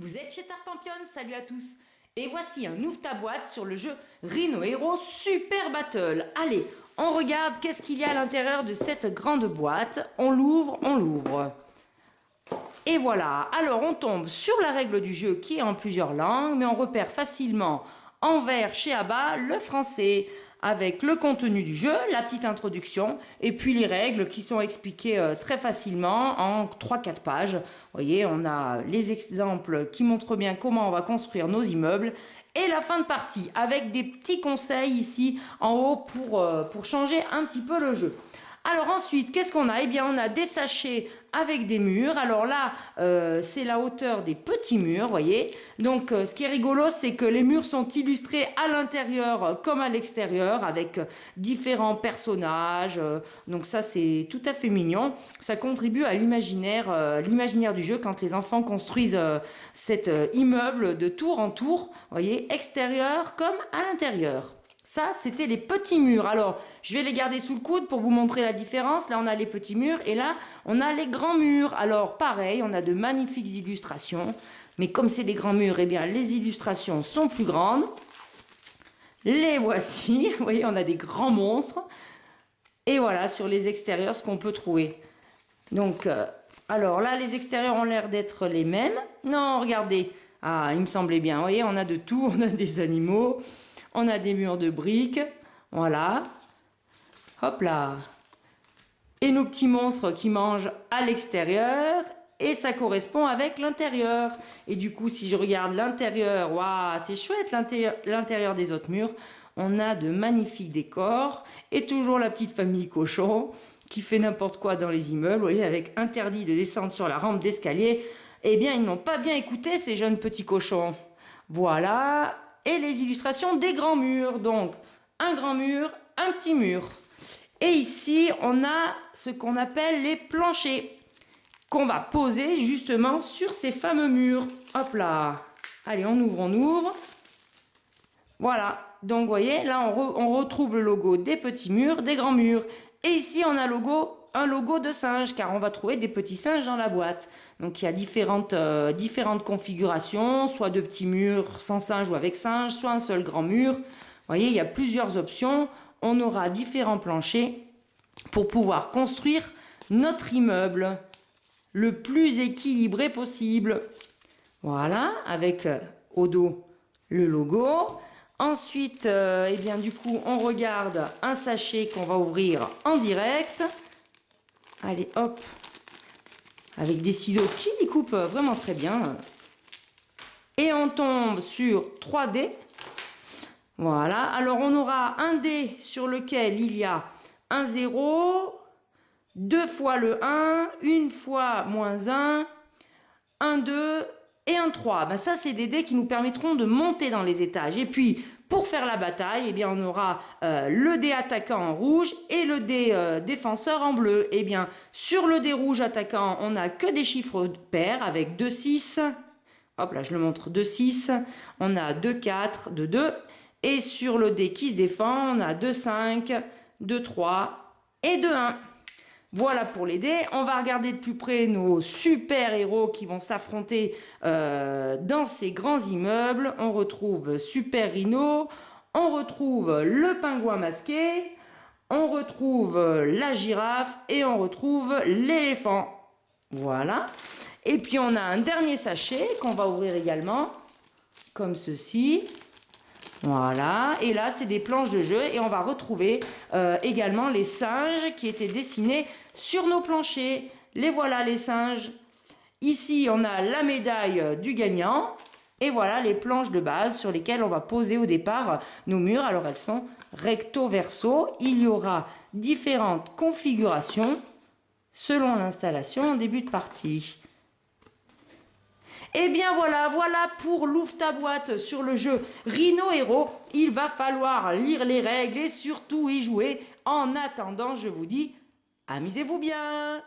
Vous êtes chez Tartampion, salut à tous. Et voici un ouvre ta boîte sur le jeu Rhino Hero Super Battle. Allez, on regarde qu'est-ce qu'il y a à l'intérieur de cette grande boîte. On l'ouvre, on l'ouvre. Et voilà, alors on tombe sur la règle du jeu qui est en plusieurs langues, mais on repère facilement en vert chez Abba le français, avec le contenu du jeu, la petite introduction, et puis les règles qui sont expliquées très facilement en 3-4 pages. Vous voyez, on a les exemples qui montrent bien comment on va construire nos immeubles, et la fin de partie, avec des petits conseils ici en haut pour changer un petit peu le jeu. Alors ensuite, qu'est-ce qu'on a? Eh bien, on a des sachets avec des murs. Alors là, c'est la hauteur des petits murs, voyez. Donc, ce qui est rigolo, c'est que les murs sont illustrés à l'intérieur comme à l'extérieur, avec différents personnages. Donc ça, c'est tout à fait mignon. Ça contribue à l'imaginaire du jeu quand les enfants construisent cet immeuble de tour en tour, voyez, extérieur comme à l'intérieur. Ça, c'était les petits murs. Alors, je vais les garder sous le coude pour vous montrer la différence. Là, on a les petits murs et là, on a les grands murs. Alors, pareil, on a de magnifiques illustrations. Mais comme c'est des grands murs, eh bien, les illustrations sont plus grandes. Les voici. Vous voyez, on a des grands monstres. Et voilà, sur les extérieurs, ce qu'on peut trouver. Donc, alors là, les extérieurs ont l'air d'être les mêmes. Non, regardez. Ah, il me semblait bien. Vous voyez, on a de tout. On a des animaux. On a des murs de briques, voilà, hop là. Et nos petits monstres qui mangent à l'extérieur, et ça correspond avec l'intérieur. Et du coup, si je regarde l'intérieur, waouh, c'est chouette l'intérieur des autres murs. On a de magnifiques décors, et toujours la petite famille cochon, qui fait n'importe quoi dans les immeubles, vous voyez, avec interdit de descendre sur la rampe d'escalier. Eh bien, ils n'ont pas bien écouté, ces jeunes petits cochons. Voilà. Et les illustrations des grands murs. Donc, un grand mur, un petit mur. Et ici, on a ce qu'on appelle les planchers, qu'on va poser justement sur ces fameux murs. Hop là. Allez, on ouvre, on ouvre. Voilà. Donc, vous voyez, là, on retrouve le logo des petits murs, des grands murs. Et ici, on a un logo de singe, car on va trouver des petits singes dans la boîte. Donc il y a différentes configurations, soit de petits murs sans singe ou avec singe, soit un seul grand mur. Vous voyez, il y a plusieurs options. On aura différents planchers pour pouvoir construire notre immeuble le plus équilibré possible. Voilà, avec au dos le logo. Ensuite, eh bien, du coup, on regarde un sachet qu'on va ouvrir en direct. Allez, hop, avec des ciseaux qui découpent vraiment très bien. Et on tombe sur 3 dés. Voilà, alors on aura un dé sur lequel il y a un 0, 2 fois le 1, une fois -1, un 2 et un 3. Ben ça, c'est des dés qui nous permettront de monter dans les étages. Et puis, pour faire la bataille, eh bien, on aura le dé attaquant en rouge et le dé défenseur en bleu. Eh bien, sur le dé rouge attaquant, on n'a que des chiffres pairs avec 2, 6. Hop là, je le montre, 2, 6. On a 2, 4, 2, 2. Et sur le dé qui se défend, on a 2, 5, 2, 3 et 2, 1. Voilà pour les dés. On va regarder de plus près nos super héros qui vont s'affronter dans ces grands immeubles. On retrouve Super Rhino, on retrouve le pingouin masqué, on retrouve la girafe et on retrouve l'éléphant. Voilà. Et puis on a un dernier sachet qu'on va ouvrir également, comme ceci. Voilà, et là c'est des planches de jeu et on va retrouver également les singes qui étaient dessinés sur nos planchers. Les voilà les singes. Ici on a la médaille du gagnant et voilà les planches de base sur lesquelles on va poser au départ nos murs. Alors elles sont recto verso. Il y aura différentes configurations selon l'installation en début de partie. Et bien voilà pour l'ouvre ta boîte sur le jeu Rhino Hero. Il va falloir lire les règles et surtout y jouer. En attendant, je vous dis, amusez-vous bien!